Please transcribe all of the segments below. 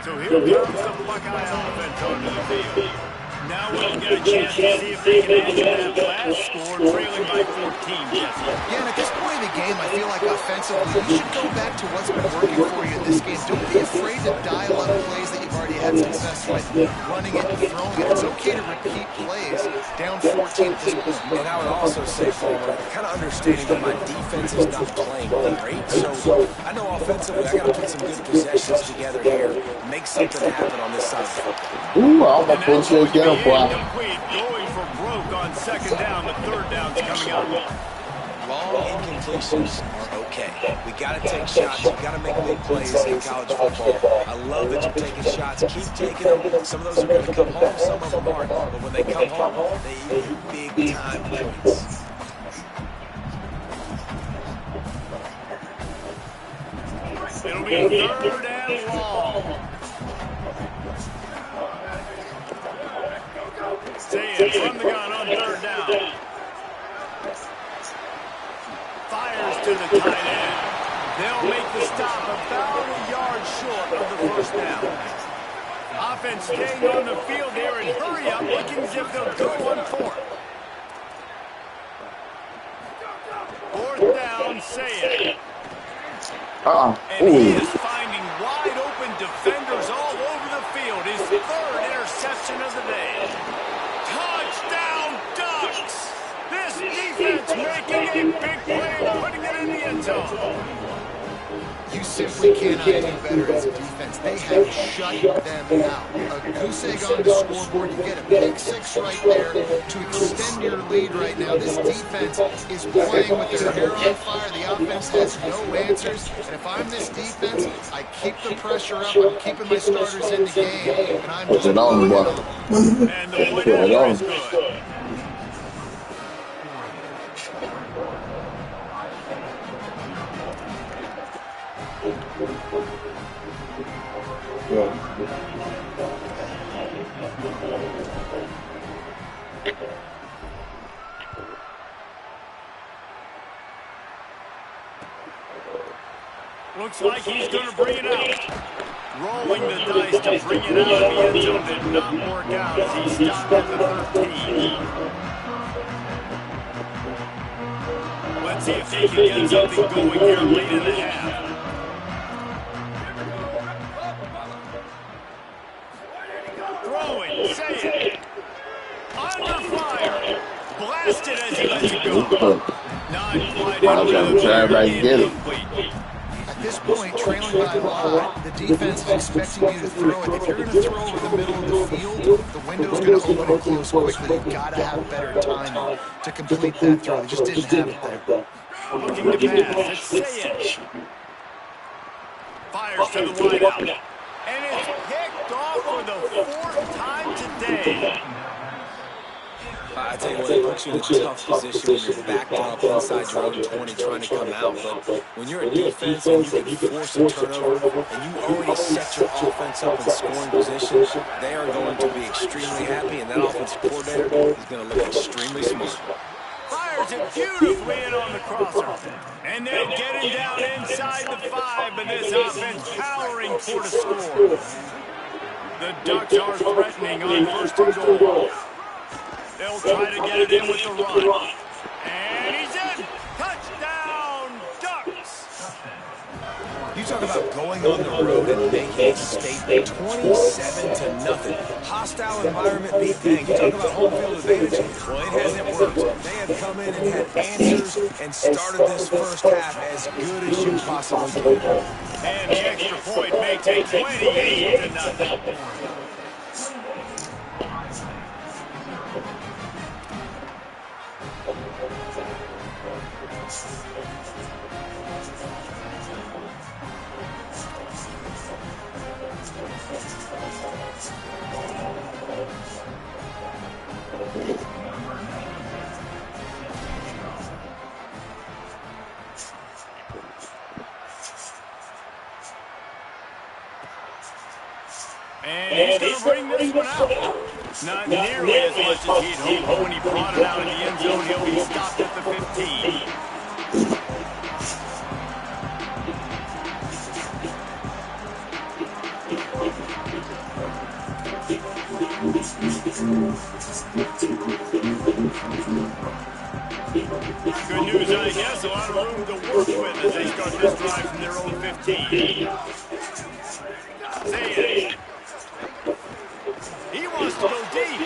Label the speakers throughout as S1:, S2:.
S1: So here comes the Buckeye offense onto the field. Now we'll get a chance to see if they can answer that last score, trailing by 14, Jesse.
S2: Yeah, and at this point in the game, I feel like offensively, you should go back to what's been working for you in this game. Don't be afraid to dial up plays that you've already had success with, running it and throwing it. It's okay to repeat plays down 14 at this point.
S3: And I would also say, Palmer, kind of understanding that my defense is not playing great. So I know offensively, I got to put some good possessions together here, make something happen on this side of the football.
S4: Ooh, I'm going to push it again, boy.
S1: Going for broke on second down. The third down's coming up.
S3: Long incompletions are okay. We got to take shots. You got to make big plays in college football. I love that you're taking shots. Keep taking them. Some of those are going to come home. Some of them aren't. But when they come home, they eat big time points.
S1: It'll be third and long. Saying from the gun on third down. Fires to the tight end. They'll make the stop about a yard short of the first down. Offense staying on the field here and hurry up, looking as if they'll go on fourth. Fourth down, say it. And he is finding wide open defenders all over the field. His third interception of the day. Touchdown, Ducks! This defense making a big play, putting it in the end zone.
S2: You simply cannot do better as a defense. They have shut them out. A goose egg on the scoreboard. You get a pick six right there to extend your lead right now. This defense is playing with their hair on fire. The offense has no answers. And if I'm this defense, I keep the pressure up. I'm keeping my starters in the game. And I'm just
S4: on, boy.
S1: And the winner is good. Looks like he's going to bring it out. Rolling the dice to bring it out of the end zone did not work out as he stopped at the 13. Let's see if they can get something going here late in the half. Throwing, say it. Under fire. Blasted as he lets it go. Not quite
S2: At this point, trailing by a lot, the defense is expecting you to throw it. If you're going to throw over the middle of the field, the window's going to open and close quickly. You've got to have better timing to complete that throw. They just didn't have it there.
S1: Looking to pass. Let's say it. Fires to the wide out. And it's picked off for the fourth time today.
S3: I tell you what, it puts you in a tough position when you're backed up inside your own 20 trying to come out. But when you're a defense and you can force a turnover and you already set your offense up in scoring position, they are going to be extremely happy, and that offensive coordinator is going to look extremely smart.
S1: Fires it beautifully in on the crosser. And they'll get him down inside the 5, but this offense powering for the score. The Ducks are threatening on first and goal. They'll try to get it in with the run. And he's in. Touchdown, Ducks.
S3: You talk about going on the road and making a statement. 27-0. Hostile environment beat dang. You talk about home field advantage. Well, it hasn't worked. They have come in and had answers and started this first half as good as you possibly can.
S1: And the extra point makes it 28-0. And he's going to bring this one out. Not nearly as much as he'd hoped, but when he brought it out in the end zone, he'll be stopped at the 15. Good news, I guess. A lot of room to work with as they start this drive from their own 15. Zayas. He wants to go deep.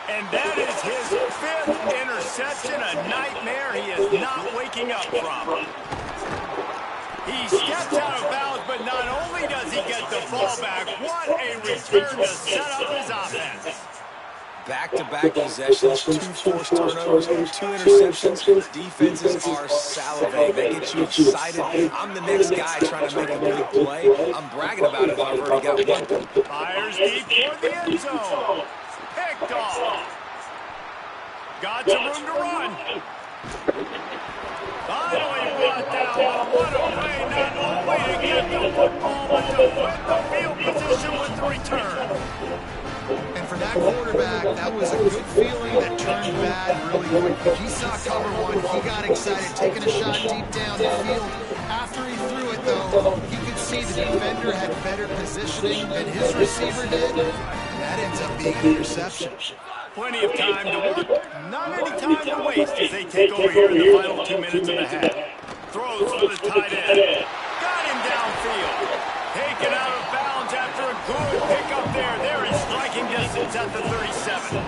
S1: And that is his 5th interception, a nightmare he is not waking up from. He steps out of bounds, but not only does he get the ball back, what a return to set up his offense.
S3: Back-to-back possessions, 2 forced turnovers, 2 interceptions. Defenses are salivating. That gets you excited. I'm the next guy trying to make a big play. I'm bragging about it if I've already got one.
S1: Fires deep toward the end zone. Picked off. Got some room to run. Finally brought down, but what a way not only to get the football, but to win the field position with the return.
S2: And for that quarterback, that was a good feeling that turned bad really quick. He saw cover one, he got excited, taking a shot deep down the field. After he threw it, though, he could see the defender had better positioning than his receiver did. And that ends up being an interception.
S1: Plenty of time to work, not any time to waste as they take over here in the final 2 minutes of the half. Throws for the tight end. Got him downfield. Taken out of bounds after a good pickup there. They're in striking distance at the 37.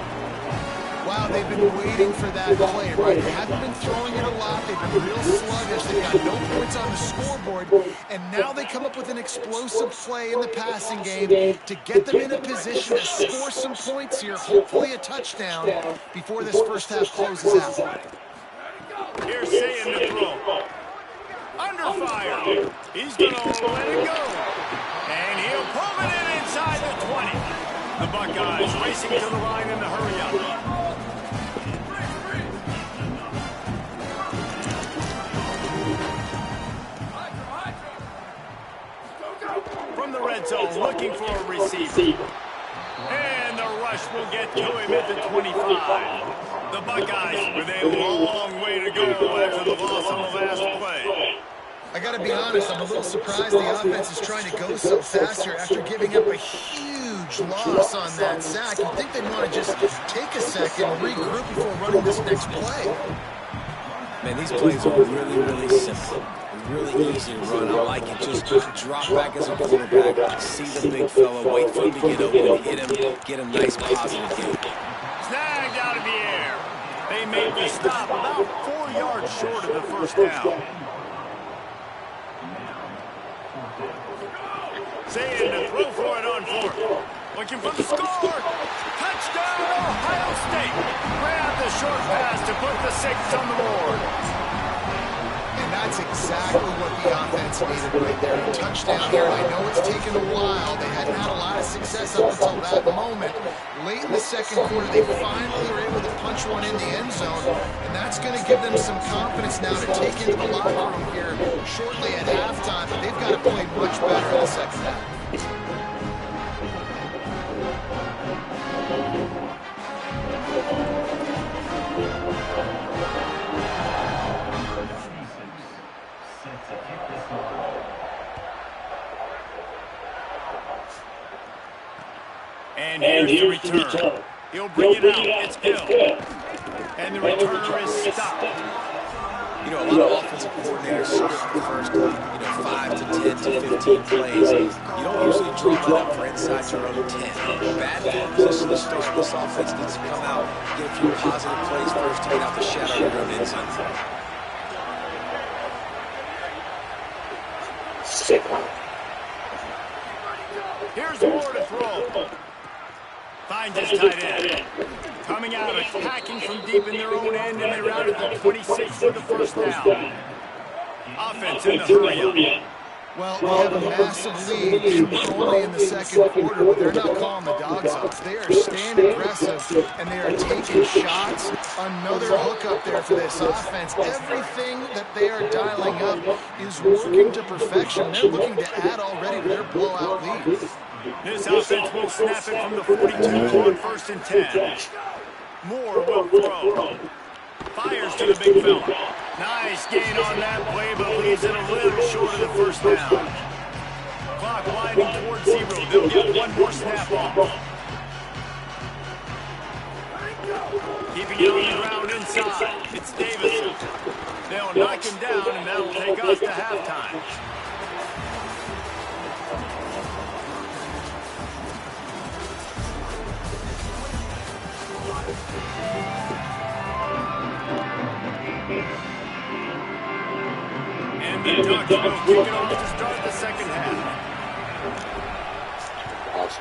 S2: Wow, they've been waiting for that play, right? They haven't been throwing it a lot. They've been real sluggish. They've got no points on the scoreboard. And now they come up with an explosive play in the passing game to get them in a position to score some points here, hopefully a touchdown, before this first half closes out.
S1: Here's saying the throw. Under fire. He's going to let it go. And he'll pull it in inside the 20. The Buckeyes racing to the line in the hurry-up. From the red zone, looking for a receiver. And the rush will get to him at the 25. The Buckeyes with a long way to go after the loss on the last play.
S2: I got to be honest, I'm a little surprised the offense is trying to go so fast here after giving up a huge loss on that sack. You'd think they'd want to just take a second and regroup before running this next play.
S3: Man, these plays are really, really simple. Really easy to run. I like it. Just drop back as a quarterback, see the big fella, wait for him to get open, hit him, get a nice positive gain.
S1: Snagged out of the air. They made the stop about 4 yards short of the first down. Saying to throw for it on 4th. Looking for the score. Touchdown, Ohio State. Grab the short pass to put the 6 on the board.
S2: And that's exactly what the offense needed right there. A touchdown here. I know it's taken a while. They hadn't had a lot of success up until that moment. Late in the second quarter, they finally were able to punch one in the end zone. And that's going to give them some confidence now to take into the locker room here shortly at halftime. But they've got to play much better in the second half.
S1: And here's the return. He'll bring it out. It's Hill. And the returner is stopped.
S3: You know, a lot of offensive coordinators script the first, 5 to 10 to 15 plays. You don't usually drop it up for inside your own 10. Bad field position to start. This offense needs to come out, get a few positive plays first to get out the shadow of your own end zone.
S1: Here's more to throw. Finds his tight end. Coming out, attacking from deep in their own end, and they routed the 26 for the first down. Offense in the hurry-up.
S2: Well, we have a massive lead only in the second quarter, but they're not calling the dogs off. They are staying aggressive, and they are taking shots. Another hook up there for this offense. Everything that they are dialing up is working to perfection. They're looking to add already to their blowout lead.
S1: This offense will snap it from the 42 on 1st and 10. Moore will throw. Fires to the big fella. Nice gain on that play, but leaves it a little short of the first down. Clock winding towards 0. They'll get one more snap off. keeping it on the ground inside. It's Davison. They'll knock him down, and that'll take us to halftime. And the Ducks will kick it off to start the second half.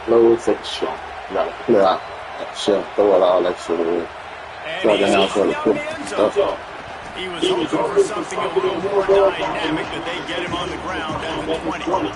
S4: Slow section. You gotta clear out that shell, throw it all extra away.
S1: And
S4: So
S1: he's
S4: then for the
S1: down
S4: quick
S1: the end
S4: stuff.
S1: zone. He was hoping for something a little more dynamic, but they get him on the ground at the 20.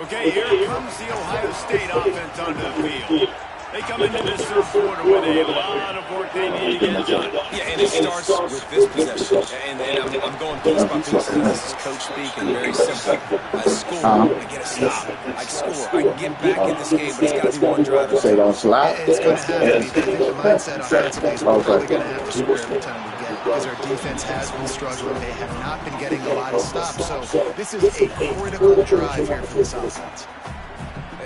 S1: Okay, here comes the Ohio State offense onto the field. They come into this third quarter with a lot of work they need to get done.
S3: Yeah, and it starts with this possession. And I'm going piece by piece. This is coach speaking, very simple. I score, I get a stop. I score, I can get back in this game, but it's got to be one drive.
S4: Say don't slide.
S2: It's going to have to be. I think the mindset offensively is we're probably going to have to score every time we get it because our defense has been struggling. They have not been getting a lot of stops. So this is a critical drive here for this offense.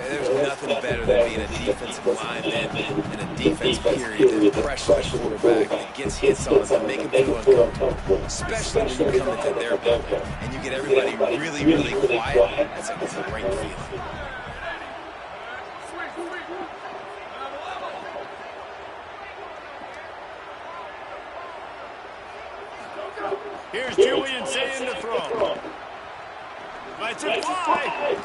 S3: There's nothing better than being a defensive lineman in a defense period that pressures the quarterback and gets hits on him and make him feel uncomfortable. Especially when you come into their building and you get everybody really, really quiet. That's a great feeling.
S1: Here's Julian saying to throw. Let's it fly.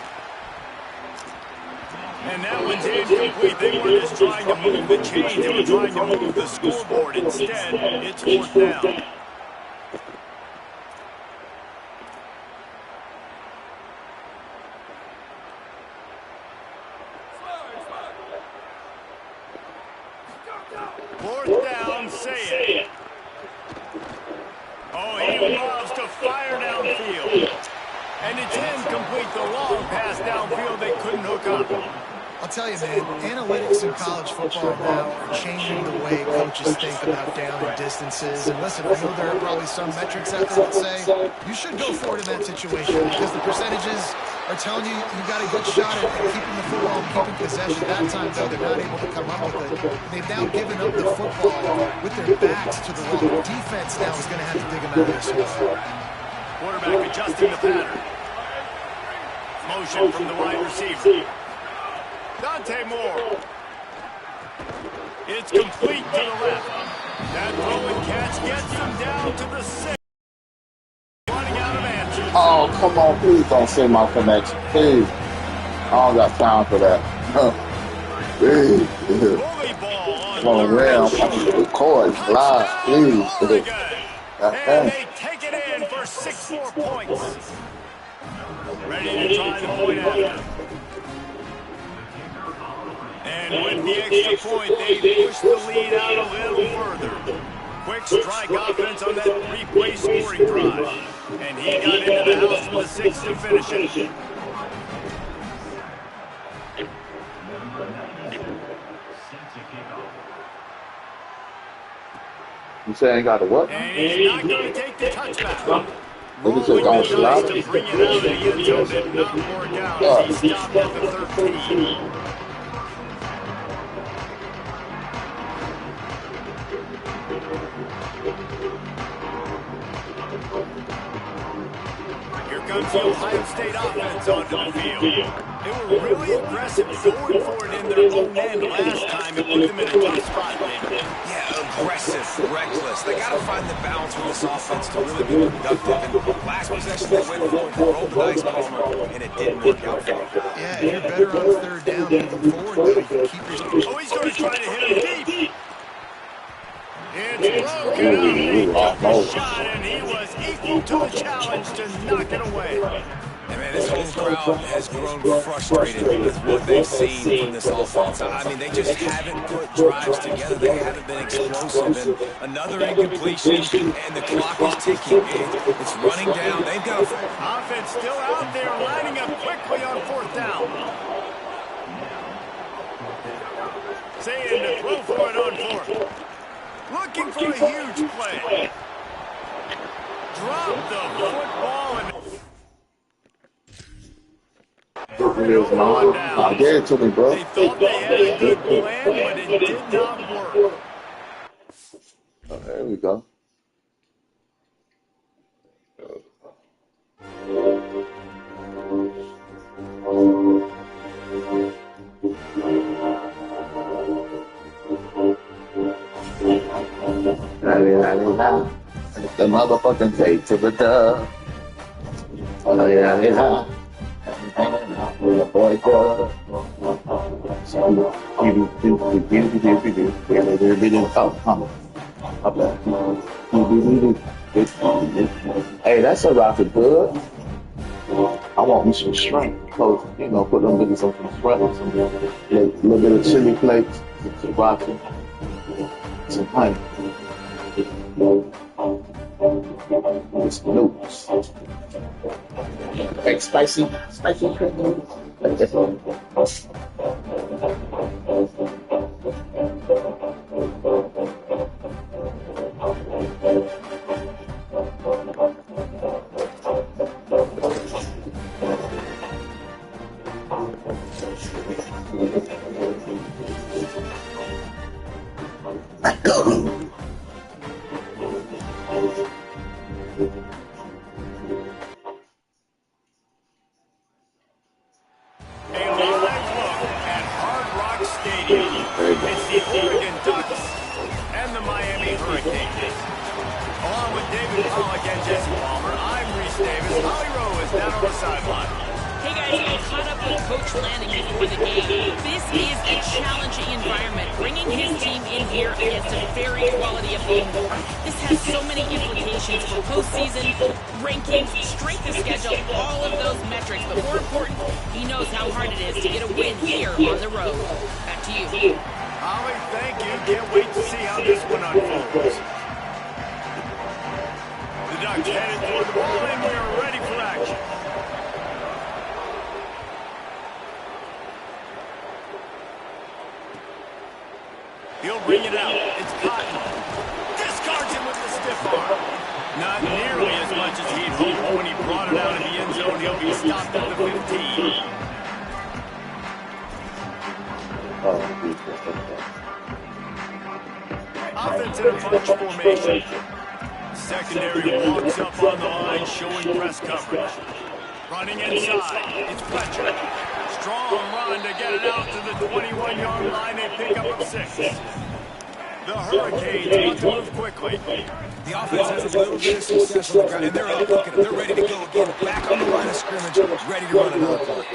S1: And that one's incomplete. They weren't just trying to move the chains. They were trying to move the scoreboard. Instead, it's fourth down. Fourth down, say it. Oh, he loves to fire downfield. And it's incomplete. The long pass downfield they couldn't hook up.
S2: I'll tell you, man, analytics in college football now are changing the way coaches think about down and distances. And listen, I know there are probably some metrics out there that say you should go for it in that situation because the percentages are telling you you got a good shot at keeping the football and keeping possession. That time, though, they're not able to come up with it. They've now given up the football with their backs to the wall. Defense now is going to have to dig them out of their spot.
S1: Quarterback adjusting the pattern. Motion from the wide receiver. Dante Moore. It's complete to the left. That throw and catch gets him down to the 6. Running out of answers.
S4: Oh, come on. Please don't say my connection. Please. I don't got time for that. Please.
S1: Bully ball on
S4: Come on, man. I'm trying to record live. Please.
S1: And they take it in for 6 more points. Ready to try the point after. And with the extra point, they push the lead out a little further. Quick strike offense on that 3-play scoring drive. And he got into the house with a 6 to finish it.
S4: You saying got a what?
S1: And he's not going to take the touchback.
S4: Nigga said don't slide.
S1: To bring it out of the end zone did not work out as he stopped at the 13. Here comes the Ohio State offense onto the field. They were really aggressive going for it in their own end last time. It put them in a tough spot, David.
S3: Yeah, aggressive, reckless. They got to find the balance with this offense to really be productive. And last possession, they went for it, rolled the dice, Palmer, and it didn't work out for them.
S2: Yeah, you're better on third down moving forward, though. You can keep your...
S1: Oh, he's going to try to hit him deep. It's broken up. He took the shot, and he was equal to the challenge to knock it away.
S3: And man, this whole crowd has grown frustrated with what they've seen from this offense. I mean, they just haven't put drives together. They haven't been explosive. And another incompletion, and the clock is ticking. It's running down. They've got a...
S1: Offense still out there, lining up quickly on fourth down. Saying to throw for it on fourth. Looking for a huge play. Drop the football and
S4: I gave it to me, bro.
S1: they thought they had a good plan, but it did not work.
S4: Oh, there we go. The motherfucking take to the dub. Oh, yeah. The boy dub. Hey, that's a rocket good. I want me some shrimp. So, you know, put them in some shrimp, some little bit of chili flakes, some rocket, some honey. It's noodles. Like spicy noodles. Like this one.
S1: He'll bring it out. It's Cotton. Discards him with the stiff arm. Not nearly as much as he'd hoped when he brought it out of the end zone. He'll be stopped at the 15. Offensive punch formation. Secondary walks up on the line, showing press coverage. Running inside. It's Fletcher. Strong run to get it out to the 21-yard line. They pick up 6. The Hurricanes want to move quickly.
S3: The offense has a little bit of success on the ground, and they're up looking. They're ready to go again. Back on the line of scrimmage, ready to run another play.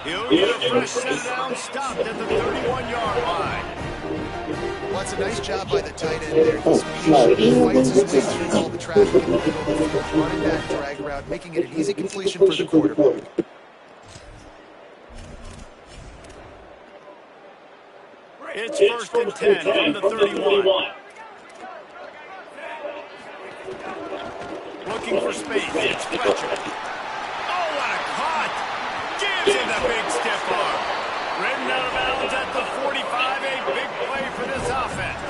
S1: He'll get a fresh set down, stopped at the 31-yard line.
S2: Well, that's a nice job by the tight end there. He's patient. He fights his way through all the traffic in the middle of the field, running that drag route, making it an easy completion for the quarterback.
S1: It's 1st and 10 from the 31. Looking for space. It's Fletcher. Oh, what a cut! Gives him the big stiff arm. Ridden out of bounds at the 45. A big play for this offense.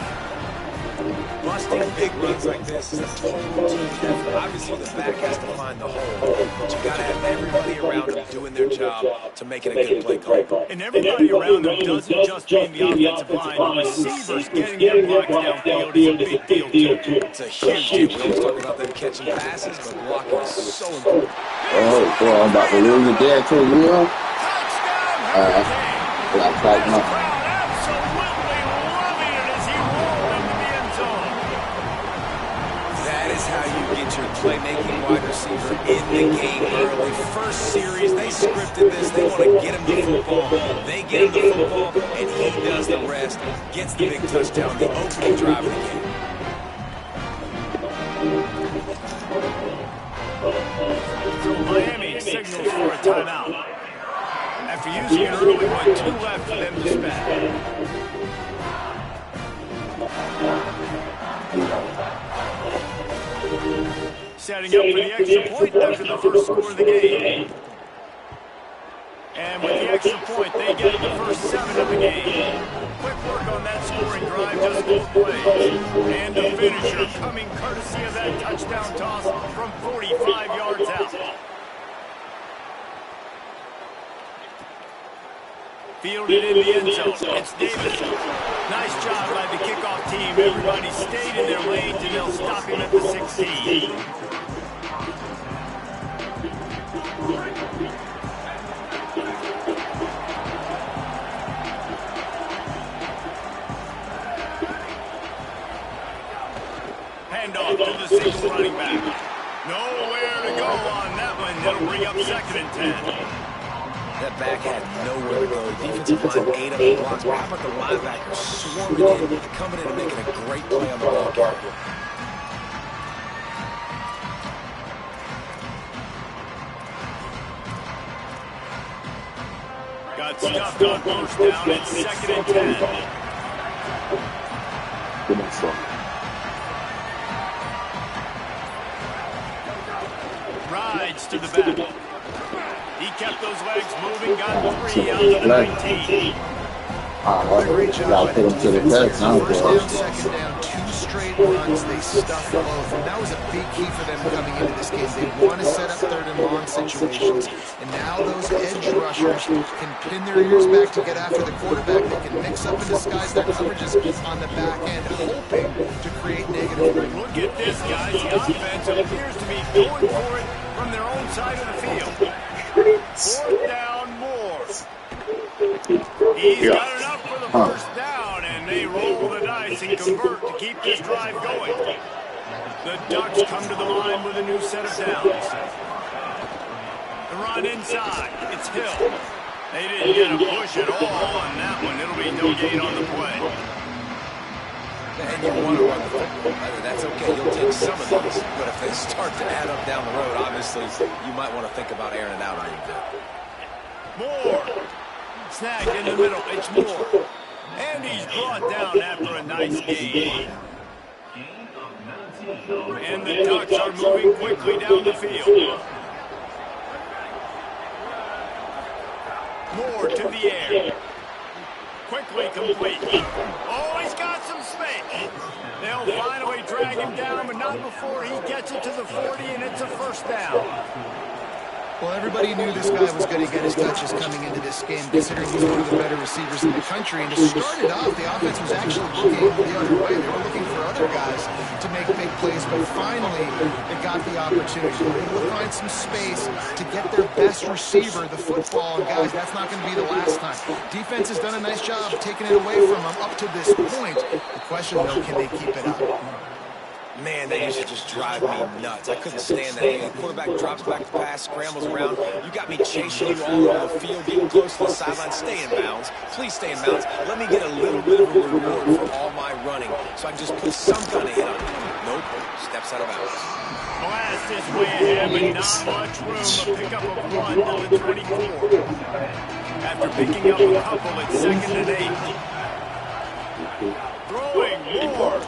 S3: Busting big runs like this is a total team effort. Obviously, the back has to find the hole, but you got to have everybody around them doing their job to make it a good play call.
S1: And everybody around them doesn't just mean the offensive line. The receivers getting their blocks downfield is a big deal, too.
S3: It's a huge deal. We always talk about them catching passes, but blocking is so important.
S4: Oh, boy, I'm about to lose it there, too, Leo.
S1: That's right, no. Absolutely loving it as he rolled into the end zone.
S3: That is how you get your playmaking wide receiver in the game early. First series, they scripted this. They want to get him the football. They get him the football, and he does the rest. Gets the big touchdown, the opening drive of the game.
S1: So Miami signals for a timeout. After using it early, with 2 left for them to spend. Setting up for the extra point after the first score of the game. And with the extra point, they get the first 7 of the game. Quick work on that scoring drive, just 4 plays. And the finisher coming courtesy of that touchdown toss from 45 yards out. Fielded in the end zone. It's Davis. Nice job by the kickoff team. Everybody stayed in their lanes, and they'll stop him at the 16. Handoff to the single running back. Nowhere to go on that one. That'll bring up 2nd and 10.
S3: That back had nowhere to go. Defensive line ate up the blocks. How about the linebackers swarming in, coming in and making a great play on the ball carrier?
S1: Got stuffed on first down. It's 2nd and 10. Rides to the back. He kept those legs moving, got 3 out of the 19.
S2: Great job. First down, 2nd down, 2 straight runs. They stuffed both. And that was a big key for them coming into this game. They want to set up 3rd and long situations. And now those edge rushers can pin their ears back to get after the quarterback. They can mix up and disguise their coverages on the back end, hoping to create negative.
S1: Look at this, guys. The offense appears to be going for it from their own side of the field. 4th down, Moore. He's got enough for the first down, and they roll the dice and convert to keep this drive going. The Ducks come to the line with a new set of downs. The run inside. It's Hill. They didn't get a push at all on that one. It'll be no gain on the play.
S3: And you want to run the football. That's okay. You'll take some of these. But if they start to add up down the road, obviously, you might want to think about airing it out a little bit.
S1: Moore. Snag in the middle. It's Moore. And he's brought down after a nice gain. And the Ducks are moving quickly down the field. Moore to the air. Quickly complete. Oh, he's got some space. They'll finally drag him down, but not before he gets it to the 40, and it's a first down.
S2: Well, everybody knew this guy was going to get his touches coming into this game, considering he's one of the better receivers in the country. And to start it off, the offense was actually looking the other way. They were looking for other guys to make big plays, but finally they got the opportunity. They were able to find some space to get their best receiver the football. And guys, that's not going to be the last time. Defense has done a nice job taking it away from them up to this point. The question, though, can they keep it up?
S3: Man, that used to just drive me nuts. I couldn't stand that. The quarterback drops back to pass, scrambles around. You got me chasing you all over the field, getting close to the sideline. Stay in bounds. Please stay in bounds. Let me get a little bit of a reward for all my running so I can just put some kind of hit on you. Nope. Steps out of bounds.
S1: Blast is way ahead, but not much room. A pickup of 1 to the 24. After picking up a couple, it's 2nd and 8. Throwing Moore.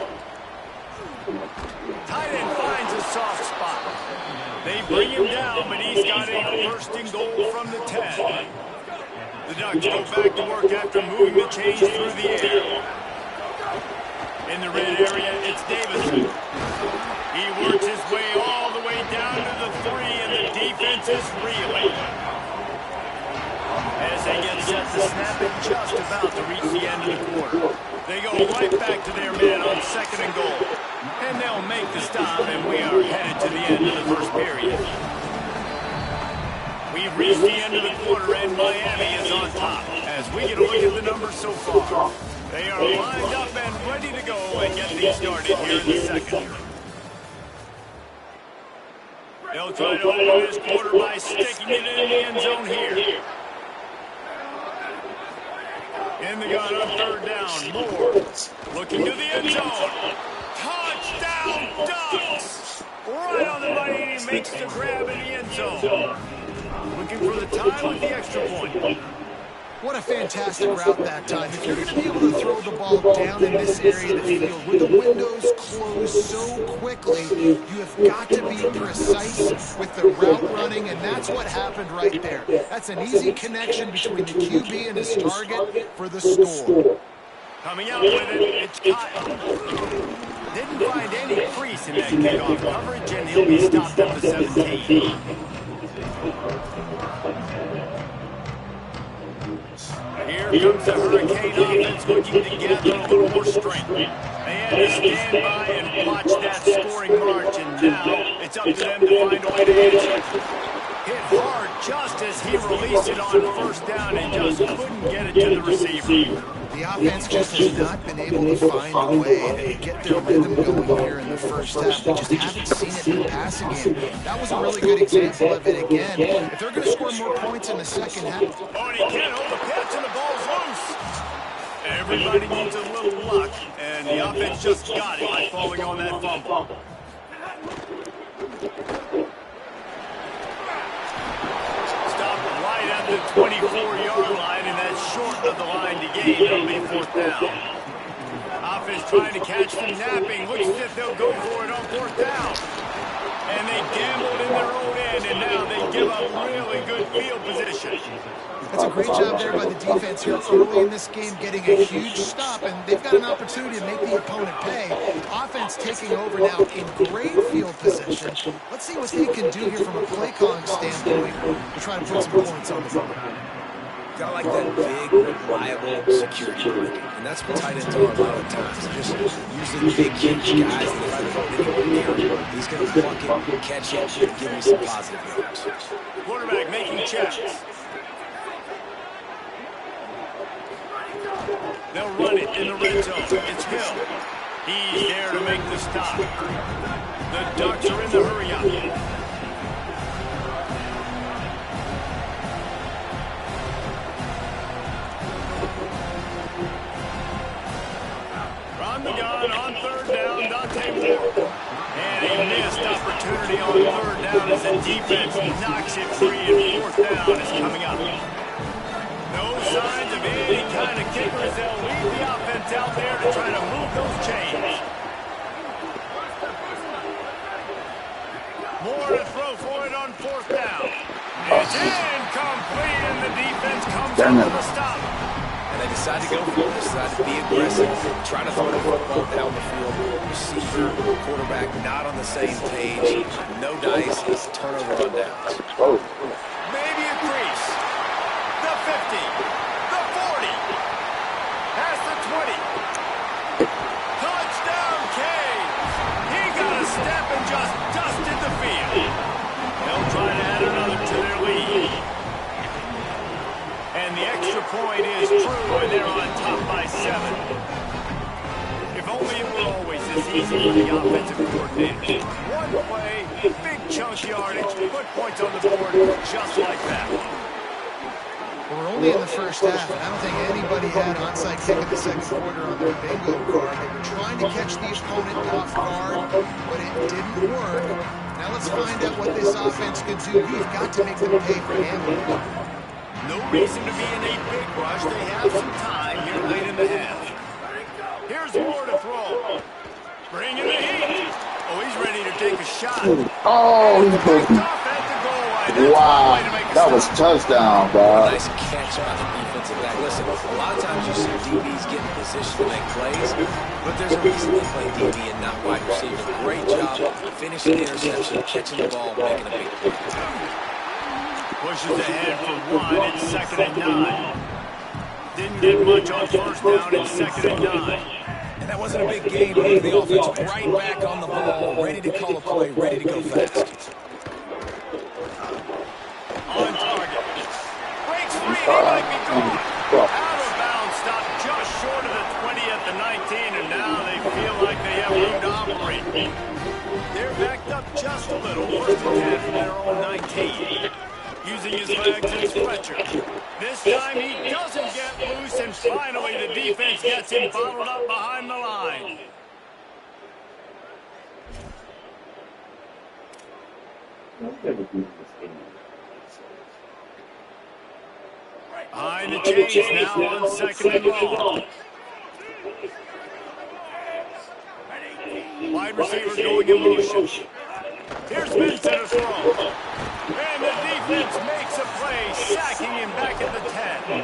S1: Tight end finds a soft spot. They bring him down, but he's got a 1st and goal from the 10. The Ducks go back to work after moving the chains through the air. In the red area, it's Davison. He works his way all the way down to the 3, and the defense is reeling. As they get set to snap it, just about to reach the end of the quarter. They go right back to their man on 2nd and goal. And they'll make the stop, and we are headed to the end of the first period. We've reached the end of the quarter, and Miami is on top. As we get a look at the numbers so far, they are lined up and ready to go and get things started here in the second. They'll try to open this quarter by sticking it in the end zone here. In the gun on 3rd down, Moore looking to the end zone. Touchdown, Ducks! Right on the money, and he makes the grab in the end zone. Looking for the tie with the extra point.
S2: What a fantastic route that time. If you're going to be able to throw the ball down in this area of the field where the windows close so quickly, you have got to be precise with the route running, and that's what happened right there. That's an easy connection between the QB and his target for the score.
S1: Coming out with it, it's Cotton. Didn't find any crease in that kickoff coverage, and he'll be stopped at the 17. Here comes the Hurricane offense looking to gather a little more strength. They had to stand by and watch that scoring march, and now it's up to them to find a way to answer. Hit hard just as he released it on first down and just couldn't get it to the receiver.
S2: The offense just has not been able to find a way to get their rhythm going here in the first half. We just haven't seen it in the passing game. That was a really good example of it again. If they're going to score more points in the second half.
S1: Oh, and he can't hold the catch, and the ball's loose. Everybody needs a little luck, and the offense just got it by falling on that fumble. The 24-yard line, and that's short of the line to gain. It'll be fourth down. Offense trying to catch them napping. Looks as if they'll go for it on fourth down. And they gambled in their own end, and now they give up really good field position.
S2: That's a great job there by the defense here early in this game, getting a huge stop, and they've got an opportunity to make the opponent pay. Offense taking over now in great field position. Let's see what they can do here from a play calling standpoint to try to put some points on the board.
S3: Got like that big, reliable security blanket. And that's what tight ends are a lot of times. Just usually big, huge guys that if I put anyone near him, he's going to pluck it, catch it, and give me some positive yards.
S1: Quarterback making checks. They'll run it in the red zone. It's Hill. He's there to make the stop. The Ducks are in the hurry-up. From the gun on third down, Dante Moore. And a missed opportunity on third down as the defense knocks it free, and fourth down is coming up. No signs of any kind of kickers. They'll leave the offense out there to try to move those chains. Moore to throw for it on fourth down. It's incomplete, and the defense comes up with a stop.
S3: And they decide to go for it. They decide to be aggressive, try to throw the football down the field. Receiver, quarterback not on the same page. No dice, turnover on downs.
S1: Maybe a crease. The 50, the 40, past the 20. Touchdown, Canes. He got a step and just dusted the field. They'll try to add another to their lead. And the extra point is true, and they're on top by 7. If only it were always this easy for the offensive coordinator. One play, big chunk yardage, put points on the board just like that.
S2: Well, we're only in the first half, and I don't think anybody had onside kick in the second quarter on their bingo card. They were trying to catch the opponent off guard, but it didn't work. Now let's find out what this offense can do. You've got to make them pay for gambling.
S1: No reason to be in a big rush. They have some time here late in the half. Here's Moore to throw. Bring in the heat. Oh, he's ready to take a shot.
S4: Oh, wow. That was touchdown, dog.
S3: Nice catch by the defensive back. Listen, a lot of times you see DBs get in position to make plays, but there's a reason they play DB and not wide receiver. Great job finishing the interception, catching the ball, making a big play.
S1: Pushes ahead for one. It's 2nd and 9. Didn't get much on first down. It's 2nd and 9.
S3: And that wasn't a big gain, but the offense right back on the ball, ready to call a play, ready to go fast.
S1: On target. Breaks free. He might be gone. Out of bounds. Stopped just short of the 20 at the 19, and now they feel like they have room to operate. They're backed up just a little. 1st and 10 from their own 19. Using his legs, it's Fletcher. This time he doesn't get loose, and finally the defense gets him bottled up behind the line. Behind the chains now on second and long. Wide receiver going in motion. Here's Vincent to throw. And the defense makes a play, sacking him back at the 10.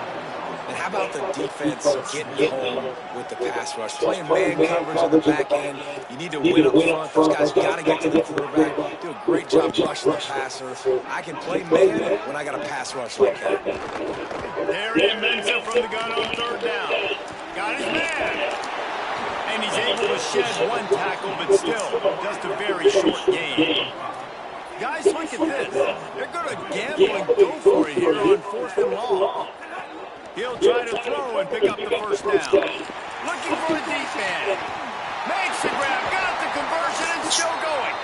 S3: And how about the defense getting home with the pass rush? Playing man coverage on the back end. You need to win up front. Those guys got to get to the quarterback. Do a great job rushing the passer. I can play man when I got a pass rush like that.
S1: There he Mensa from the gun on third down. Got his man. And he's able to shed one tackle, but still just a very short game. Guys, look at this. They're going to gamble and go for it here on fourth and long. He'll try to throw and pick up the first down. Looking for a deep man. Makes the grab, got the conversion, and still going.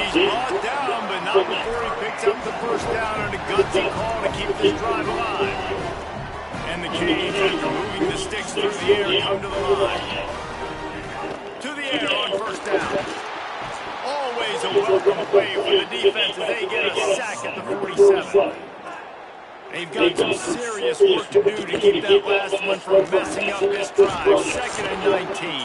S1: He's brought down, but not before he picks up the first down and a gutsy call to keep this drive alive. And the Canes, after moving the sticks through the air, come to the line. To the air on first down. Always a welcome play for the defense as they get a sack at the 47. They've got some serious work to do to keep that last one from messing up this drive. Second and 19.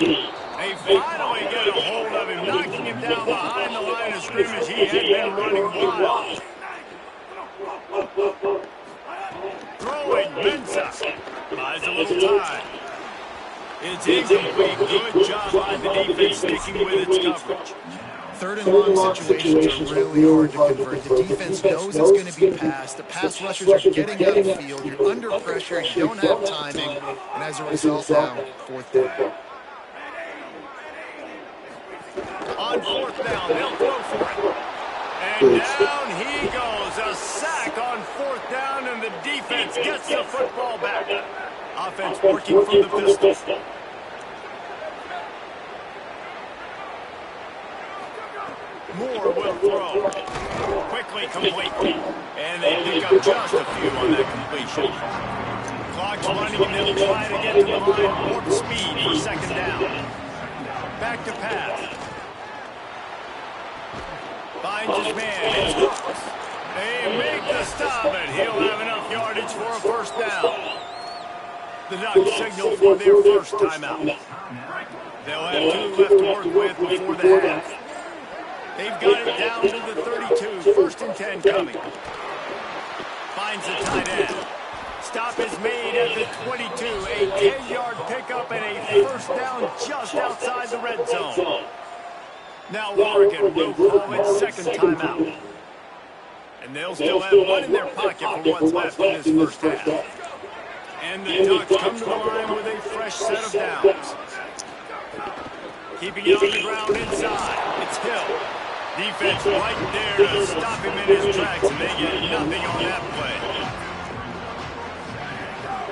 S1: They finally get a hold of him, knocking him down behind the line of scrimmage. He had been running wild. Throwing Mensa. Buys a little time. It's incomplete. Good job by the defense sticking with its coverage.
S2: Third and long situations are really hard to convert. The defense knows it's going to be passed. The pass rushers are getting out of the field. You're under pressure. You don't have timing. And as a result now, fourth down.
S1: On fourth down, they'll throw for it. And down he goes. A sack on fourth down, and the defense gets the football back. Offense working from the pistol. Moore will throw. Quickly complete. And they pick up just a few on that completion. Clock's running, and they'll try to get to the line. Warp speed for second down. Back to pass. Finds his man. It's Hooks. They make the stop, and he'll have enough yardage for a first down. The Ducks signal for their first timeout. They'll have 2 left to work with before the half. They've got it down to the 32. First and 10 coming. Finds the tight end. Stop is made at the 22. A 10-yard pickup and a first down just outside the red zone. Now Oregon will call its second timeout. And they'll still have one in their pocket for what's left in this first half. And the Ducks come to the line with a fresh set of downs. Keeping it on the ground inside. It's Hill. Defense right there to stop him in his tracks, and they get nothing on that play.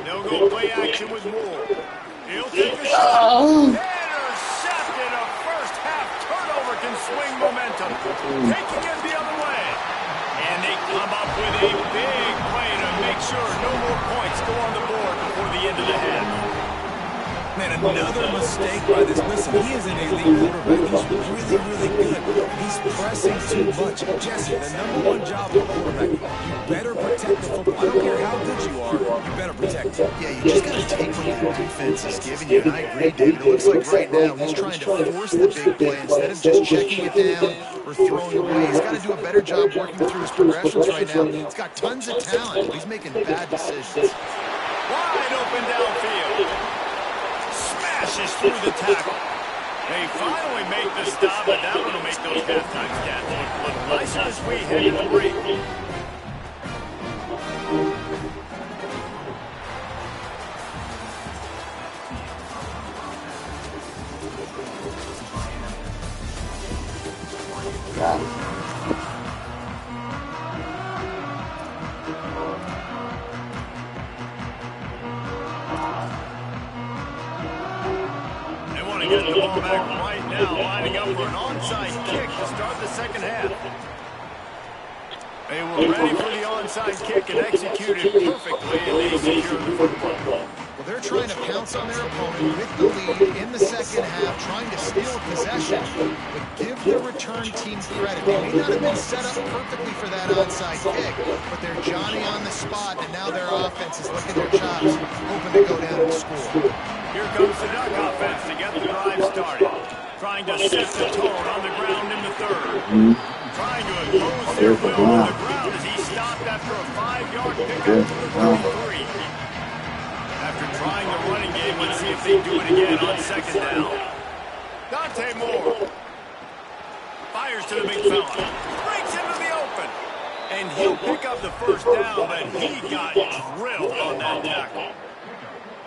S1: They'll go play action with Moore. He'll take a shot. Intercepted. A first half turnover can swing momentum. Taking it the other way. And they come up with a big play to make sure no more points go on the board before the end of the half.
S3: Man, another mistake by this. Listen, he is an elite quarterback. He's really, really good. He's pressing too much. Jesse, the #1 job of a quarterback, you better protect the football. I don't care how good you are, you better protect it.
S2: Yeah, you just got to take what the defense is giving you. And I agree, David. It looks like right now he's trying to force the big play instead of just checking it down or throwing away. He's got to do a better job working through his progressions right now. He's got tons of talent, but he's making bad decisions.
S1: Wide open downfield. Smashes through the tackle. They finally make the stop, but that one will make those halftime stats look a little nicer as we head to the break. Get the ball back right now, lining up for an onside kick to start the second half. They were ready for the onside kick and executed perfectly, and they secured the football.
S2: Well, they're trying to pounce on their opponent with the lead in the second half, trying to steal possession, but give the return team credit. They may not have been set up perfectly for that onside kick, but they're Johnny on the spot, and now their offense is licking their chops, hoping to go down and score.
S1: Here comes the Duck offense to get the drive started. Trying to set the tone on the ground in the third. Trying to impose their will on the ground as he stopped after a 5-yard pickup to the 33. After trying the running game, let's see if they do it again on second down. Dante Moore fires to the big fella. Breaks into the open. And he'll pick up the first down, but he got drilled on that tackle.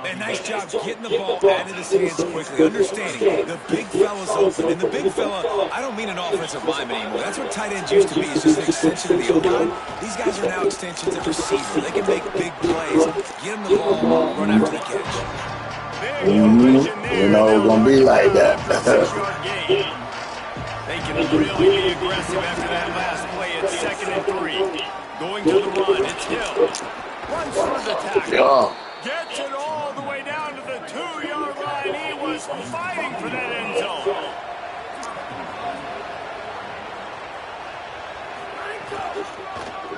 S3: And nice job getting the ball out of his hands quickly, understanding the big fella's open. And the big fella, I don't mean an offensive lineman anymore. That's what tight ends used to be, is just an extension of the O-line. These guys are now extensions of receiver. They can make big plays, get them the ball, run after the catch.
S4: You know it's going to be like that.
S1: They can really be aggressive after that last play. It's 2nd and 3. Going to the run. It's Hill. Runs through the tackle.
S4: Yeah.
S1: Gets it all the way down to the 2-yard line. He was fighting for that end zone.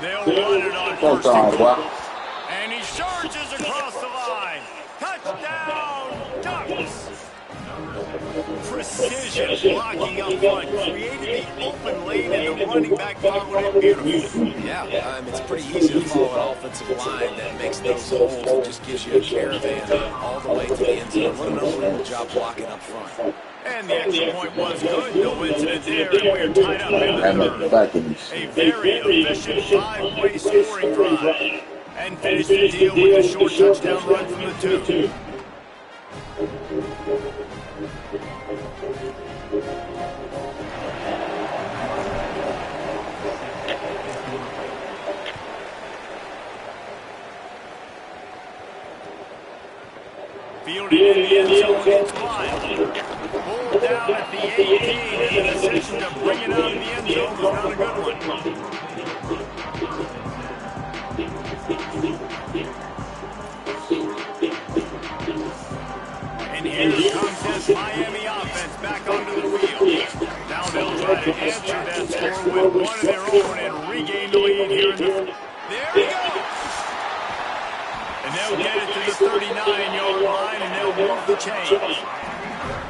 S1: They'll run it on first and goal. And he surges across the line. Touchdown, Ducks. Precision blocking up front created the open lane, and the running back followed it beautifully.
S3: Yeah, it's pretty easy to follow an offensive line that makes those holes and just gives you a caravan all the way to the end zone. What an unbelievable job blocking up front.
S1: And the extra point was good. No incident there, and we're tied up in the third. A very efficient 5-way scoring drive. And finished the deal with a short touchdown run from the 2. Fielded in the end zone, it's Wild. Pulled down at the 18, and the decision to bring it out of the end zone was not a good one. And here comes this Miami offense back onto the field. Now they'll try to answer that score with one of their own and regain the lead here in the... There we go! And they'll get it to the 39-yard line, and they'll move the chains.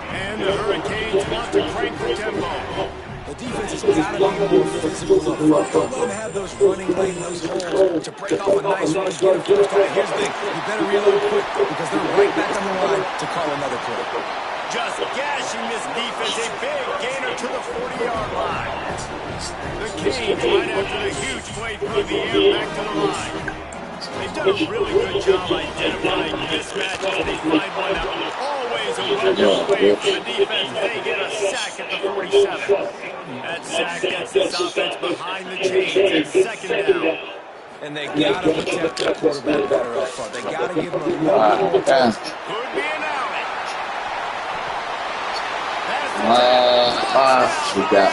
S1: And the Hurricanes want to crank the tempo.
S3: The defense has got to be more physical up front. Don't let them have those running lane, those holes to break off a nice run and get a first down. Here's the thing, you better reload quick because they're right back on the line to call another play.
S1: Just gashing this defense, a big gainer to the 40-yard line. The Canes right after the huge play through the air back to the line. They've done a really good job identifying mismatches. They find one out. Always a welcome play for the defense. They get a sack at the 47. That sack gets this offense behind the chains. It's 2nd down.
S3: And they got to protect their quarterback better up front. They got to give him a little bit more time.
S1: Could be an alley.
S4: We got.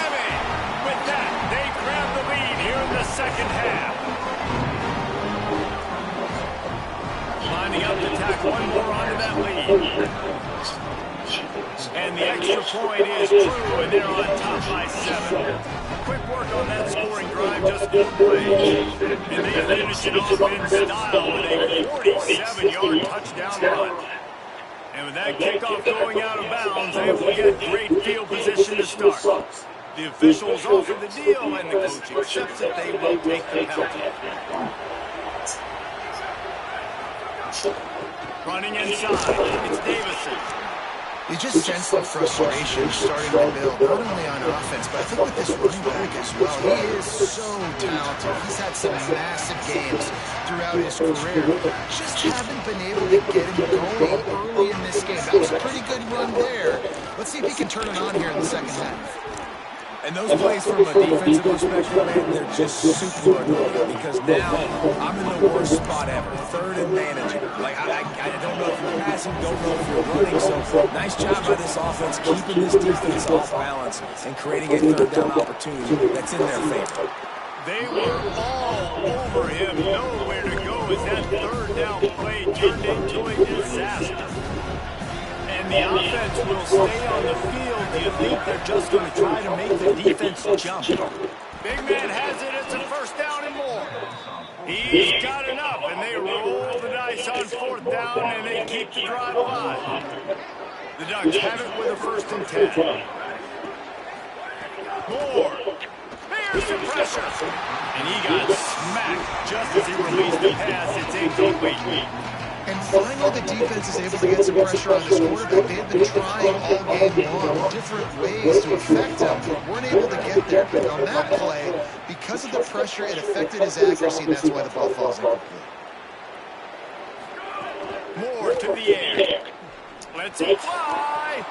S1: With that, they grab the lead here in the second half. Lining up to tack one more onto that lead. And the extra point is true, and they're on top by 7. Quick work on that scoring drive, just one play. And they finish it off in style with a 47-yard touchdown run. And with that kickoff going out of bounds, they will get great field position to start. The officials offer the deal, and the coach accepts it. They will take the penalty. Running inside, it's Davison.
S2: You just sense the frustration starting to build, not only on offense, but I think with this running back as well. He is so talented. He's had some massive games throughout his career. Just haven't been able to get him going early in this game. That was a pretty good run there. Let's see if he can turn it on here in the second half.
S3: And those plays from a defensive perspective, man, they're just super annoying because now I'm in the worst spot ever. 3rd and manageable. Like, I don't know if you're passing, don't know if you're running. So nice job by this offense keeping this defense off balance and creating a 3rd down opportunity that's in their favor.
S1: They were all over him. Nowhere to go as that 3rd down play turned into a disaster. the offense will stay on the field, do you think they're just going to try to make the defense jump? Big man has it. It's a first down and more. He's got enough, and they roll the dice on fourth down, and they keep the drive alive. The Ducks have it with a first and 10. Moore. Here's the pressure. And he got smacked just as he released the pass. It's incomplete.
S2: And finally, the defense is able to get some pressure on this quarterback. They had been trying all game long, different ways to affect him, but weren't able to get there. But on that play, because of the pressure, it affected his accuracy, and that's why the ball falls incomplete.
S1: Moore to the air. Let's it fly.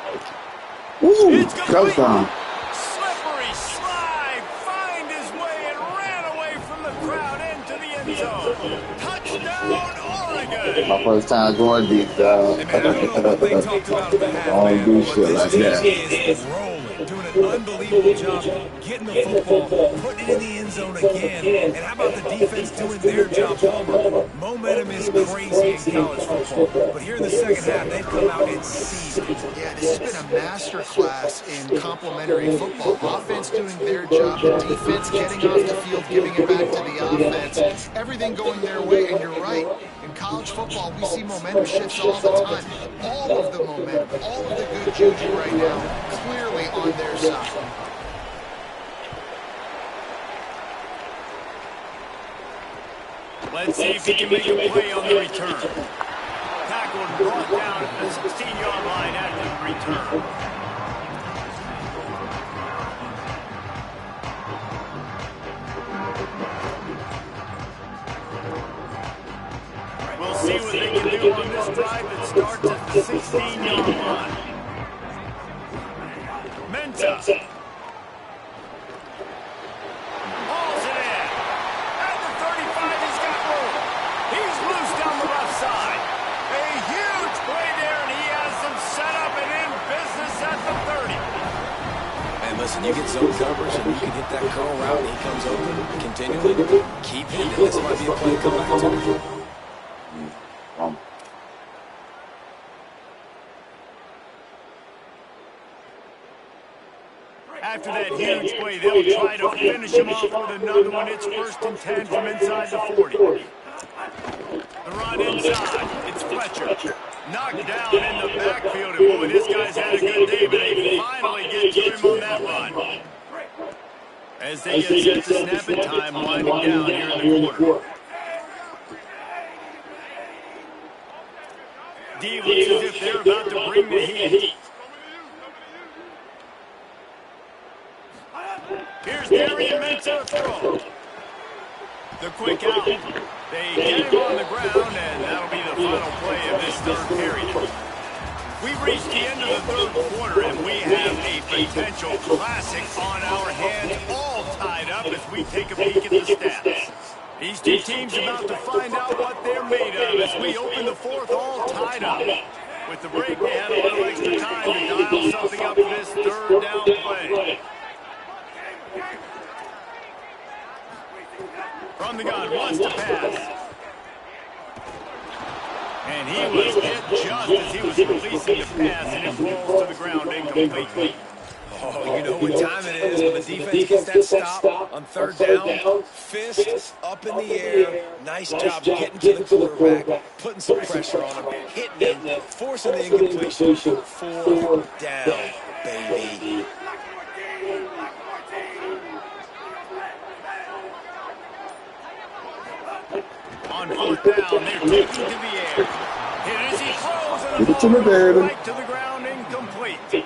S4: Woo!
S1: It's complete.
S4: Touchdown.
S1: Slippery slide. Find his way and ran away from the crowd into the end zone. Touchdown, Oregon.
S4: My first time going deep, dog.
S3: Hey, man, I don't know what they talked about at the half,
S4: Don't
S3: man,
S4: do
S3: but
S4: shit like
S3: this
S4: that.
S3: team is rolling, doing an unbelievable job getting the football, putting it in the end zone again. And how about the defense doing their job, Palmer? Momentum is crazy in college football, but here in the second half, they've come out and seized it.
S2: Yeah, this has been a master class in complementary football. Offense doing their job, the defense getting off the field, giving it back to the offense. Everything going their way, and you're right. In college football, we see momentum shifts all the time. All of the momentum, all of the good juju right now, clearly on their side.
S1: Let's see if he can make a play on the return. Tackled and brought down at the 16-yard line after the return. We'll see what they can do on this drive that starts at the 16-yard line. Mensah. Hauls it in. At the 35, he's got room. He's loose down the left side. A huge play there, and he has them set up and in business at the 30.
S3: And listen, you get zone coverage and you can hit that curl route and he comes open continually. Keep hitting. This might be a play to come back to.
S1: After that huge play, they'll try to finish him off with another one. It's first and 10 from inside the 40. The run inside. It's Fletcher. Knocked down in the backfield. And boy, this guy's had a good day, but they finally get to him on that run. As they get set to snap it, time winding down here in the quarter. D looks as if they're about to bring the heat. Here's Darian Mensah throw. The quick out. They get him on the ground, and that'll be the final play of this third period. We've reached the end of the third quarter, and we have a potential classic on our hands, all tied up as we take a peek at the stats. These two teams about to find out what they're made of as we open the fourth, all tied up. With the break, they had a little extra time to dial something up for this third down play. From the gun, wants to pass. And he was hit just as he was releasing the pass, and it falls to the ground incomplete.
S3: Oh, you know what time it is when the defense gets that stop on third down. Fist up in the air. Nice job getting to the quarterback, putting some pressure on him, hitting him, forcing the incompletion. Fourth down, baby.
S1: On fourth down, they're taking to the air. Hit as he throws, and the ball right to the ground, incomplete.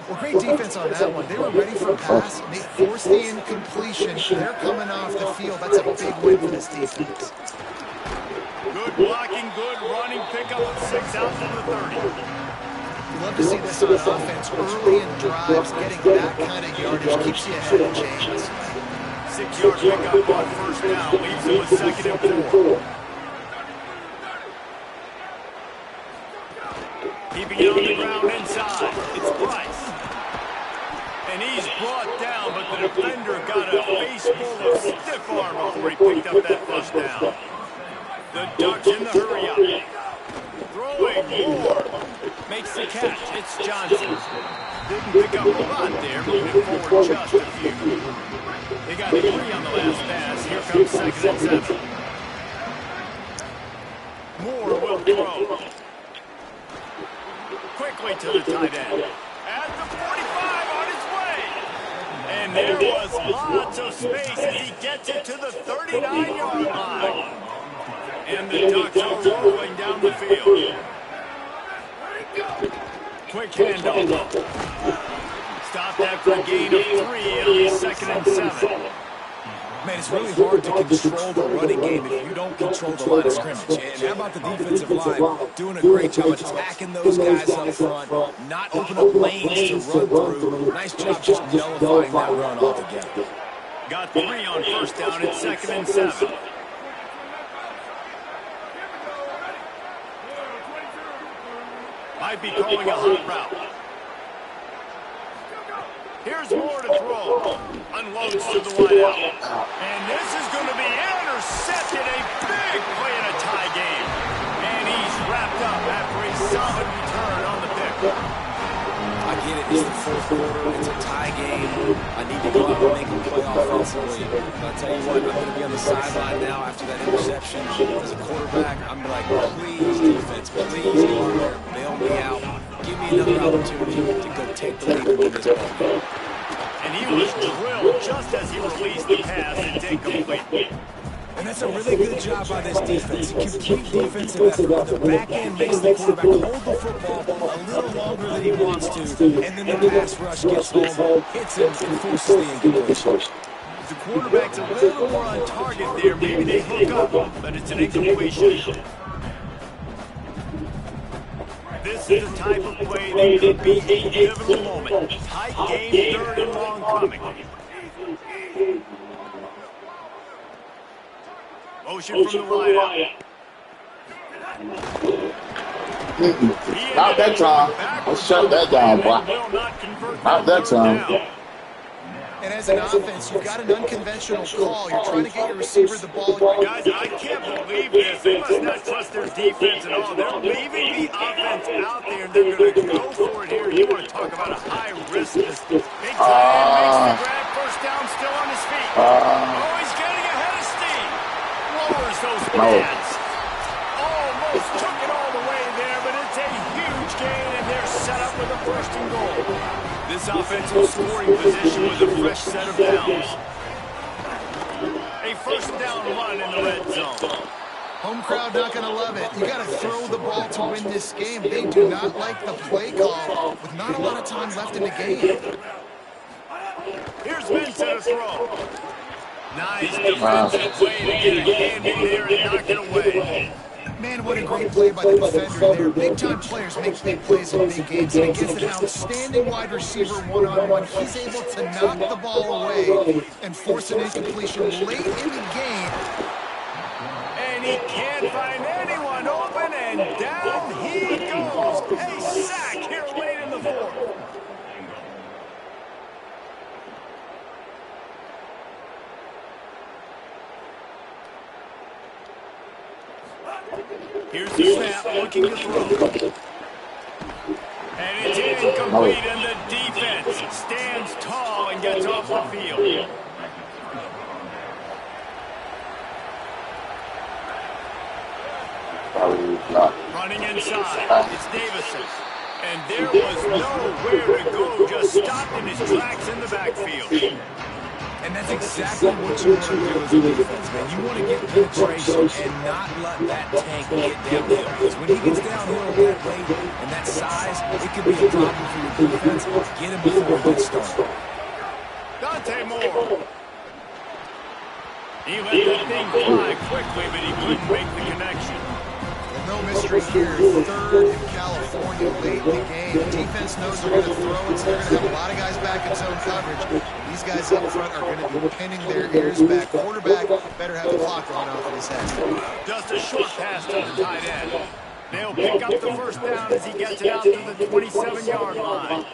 S2: Well, great defense on that one. They were ready for a pass, and they forced the incompletion. They're coming off the field. That's a big win for this defense.
S1: Good blocking, good running, pickup of 6 out to the 30.
S2: You love to see this on offense early in drives. Getting that kind of yardage keeps you ahead of chains.
S1: 6-yard pickup on first down, leaves him with 2nd and 4. Keeping it on the ground inside, it's Bryce. And he's brought down, but the defender got a face full of stiff arm before he picked up that first down. The Ducks in the hurry up. Throwing Moore. Makes the catch. It's Johnson. Didn't pick up a lot there, moving forward just a few. They got 3 on the last pass. Here comes 2nd and 7. Moore will throw. Quickly to the tight end. At the 45 on his way. And there was lots of space as he gets it to the 39-yard line. And the Ducks are rolling down the field. Quick handoff. Stopped after a gain of 3 on 2nd and 7.
S3: Man, it's really hard to control the running game if you don't control the line of scrimmage. And how about the defensive line doing a great job attacking those guys up front, not open up lanes to run through. Nice job just nullifying that run altogether.
S1: Got 3 on 1st down at 2nd and 7. Might be calling a hot route. Here's Moore to throw. Unloads to the wideout. And this is going to be intercepted. A big play in a tie game. And he's wrapped up after a solid return on the pick.
S3: I get it. It's the 4th quarter. It's a tie game. I need to go out and make a play offensively. But I'll tell you what, I'm going to be on the sideline now after that interception. As a quarterback, I'm like, please, defense, please go in there, bail me out. Give me another opportunity to go take the lead and win this ball.
S1: And he was drilled just as he released the pass. It's incomplete.
S3: And that's a really good job by this defense. Complete defensive effort. On the back end makes the quarterback hold the football a little longer than he wants to. And then the pass rush gets home, hits him, and forces the incompletion.
S1: The quarterback's a little more on target there. Maybe they hook up, but it's an incompletion. This is the type of play that could be a pivotal moment. Tight game, 3rd and long coming. Motion from the wideout.
S4: Not that time. Let's shut that down, boy. Not that time.
S2: And as an offense, you've got an unconventional call. You're trying to get your receiver the ball.
S1: Guys, I can't believe this. They must not trust their defense at all. They're leaving the offense out there. They're going to go for it here. You want to talk about a high risk. This big tight end makes the grab. 1st down, still on his feet. He's getting ahead of steam. Lowers those pads. Almost took it all the way there, but it's a huge gain, and they're set up with a 1st and goal. This offensive scoring position with a fresh set of downs. A 1st down run in the red zone.
S2: Home crowd not going to love it. You got to throw the ball to win this game. They do not like the play call with not a lot of time left in the game.
S1: Here's Vincent to throw. Nice defensive play to get a hand in there and knock it away.
S2: Man, what a great play by the defender there. Big-time players make big plays in big games, and he gets an outstanding wide receiver one-on-one. He's able to knock the ball away and force an incompletion late in the game.
S1: And he can't find anyone open, and down he goes. A sack here late in the 4th. Here's the snap, looking to throw. And it's incomplete, and the defense stands tall and gets off the field. Running inside, it's Davison. And there was nowhere to go, just stopped in his tracks in the backfield.
S3: And that's exactly what you want to do as a defense, man. You want to get penetration and not let that tank get downhill. Because when he gets downhill that late and that size, it could be a problem for your defense. Get him before he gets started.
S1: Dante Moore. He let that thing fly quickly, but he couldn't make the connection.
S2: No mystery here. 3rd in California late in the game. Defense knows they're going to throw it, so they're going to have a lot of guys back in zone coverage. These guys up front are going to be pinning their ears back. Quarterback better have the clock run off of his head.
S1: Just a short pass to the tight end. They'll pick up the 1st down as he gets it out to the 27-yard line.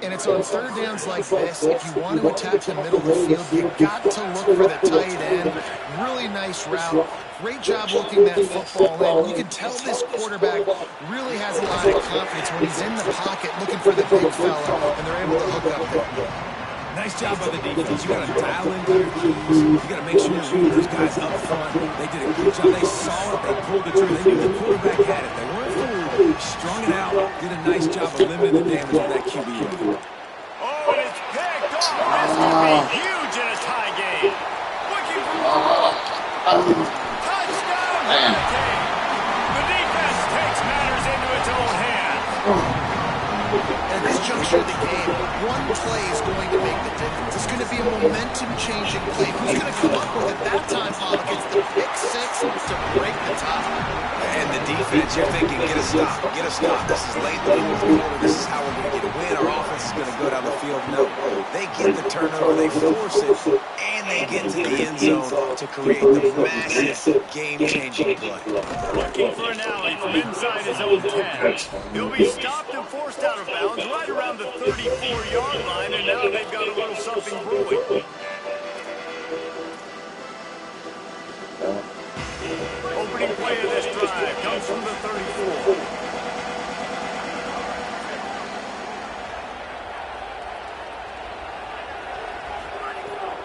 S2: And it's on third downs like this. If you want to attack the middle of the field, you got to look for the tight end. Really nice route. Great job looking that football in. You can tell this quarterback really has a lot of confidence when he's in the pocket looking for the big fella, and they're able to hook up there.
S3: Nice job by the defense. You got to dial into your keys. You got to make sure you're reading those guys up front. They did a good job. They saw it. They pulled the trigger. They knew the quarterback had it. They weren't fooled. Strung it out. Did a nice job of limiting the damage with that QB.
S1: Oh, and it's picked off. This could be huge in a tie game. Looking for touchdown Hurricane. The defense takes matters into its own hands.
S2: At this juncture of the game, one play is going to make the difference. It's going to be a momentum-changing play. Who's going to come up with it? That time, Bob gets the pick six to break the tie.
S3: And the defense, you're thinking, get a stop, get a stop. This is late in the fourth quarter. This is how we're going to get a win. Our offense is going to go down the field. No, they get the turnover, they force it, and they get to the end zone to create the massive game-changing play.
S1: Looking for an alley from inside his own 10. He'll be stopped and forced out of bounds right around the 34-yard line, and now they've got a little something brewing. Opening play of this drive comes from the 34.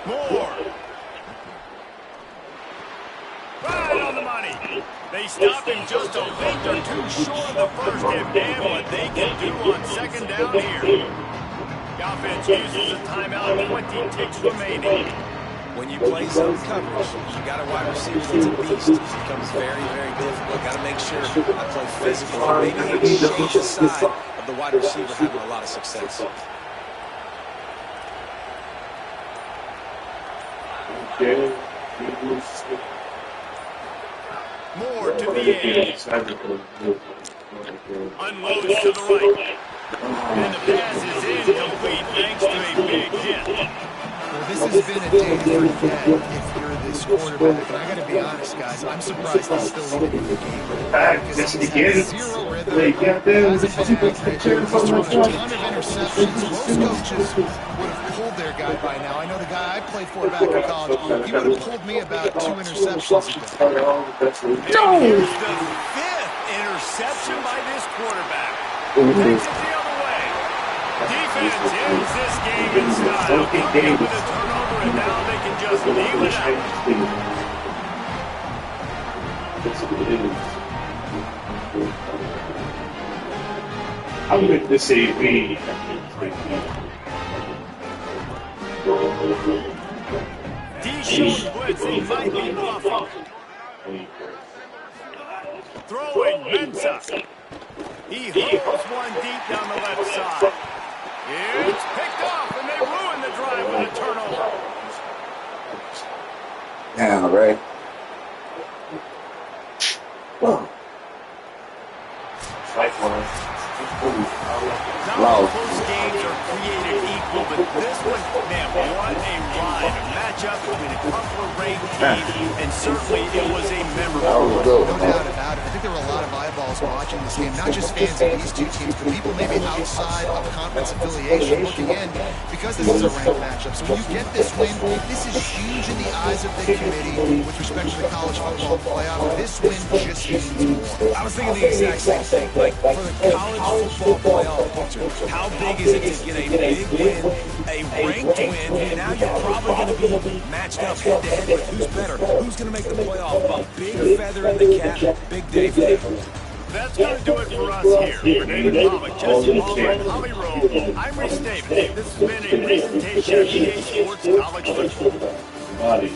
S1: Moore. Right on the money. They stop him just a length or two short of the first, and man, what they can do on second down here. The offense uses a timeout, 20 ticks remaining.
S3: When you play zone coverage, you got a wide receiver that's a beast. It becomes very, very difficult. Got to make sure I play physical and maybe exchange the side of the wide receiver having a lot of success.
S1: Moore to the end. Unloads to the right. And the pass is incomplete thanks to a big hit.
S2: Well, this has been a day to forget if you're this quarterback. And I got to be honest, guys, I'm surprised he's still even in the game. Because he's had zero rhythm, hasn't been accurate. He's thrown a ton of interceptions. Most coaches would have pulled their guy by now. I know the guy I played for back in college, he would have pulled me about 2 interceptions ago.
S1: And here's the 5th interception by this quarterback. Takes it the other way. Defense ends this game in style. Coming up with a turnover, and now they can just kneel it out.
S5: I'm going to say we.
S1: D-Short blitzing might be bluffing. Throwing Mensah. He hooks one deep down the left side. It's picked off, and they ruin the drive with a turnover.
S4: Yeah, right.
S1: Not all close games are created equal, but this one, man, what a ride. A matchup between a couple of ranked teams, and certainly it was a memorable one.
S2: No doubt about it. I think there were a lot of eyeballs watching this game, not just fans of these two teams, but people maybe outside of conference affiliation looking in because this is a ranked matchup. So when you get this win, this is huge in the eyes of the committee with respect to the college football playoff. This win just means more.
S3: I was thinking the exact same thing. Like, for the college football playoff picture, how big is it to get a big win, a ranked win, and now you're probably going to be matched up head-to-head with who's better, who's going to make the playoff. A big feather in the cap, big day for them.
S1: That's going to do it for us here. For David Pollack, Jesse Palmer, and Holly Rowe, I'm Reese Davis. This has been a presentation of EA Sports College Football.
S5: Body.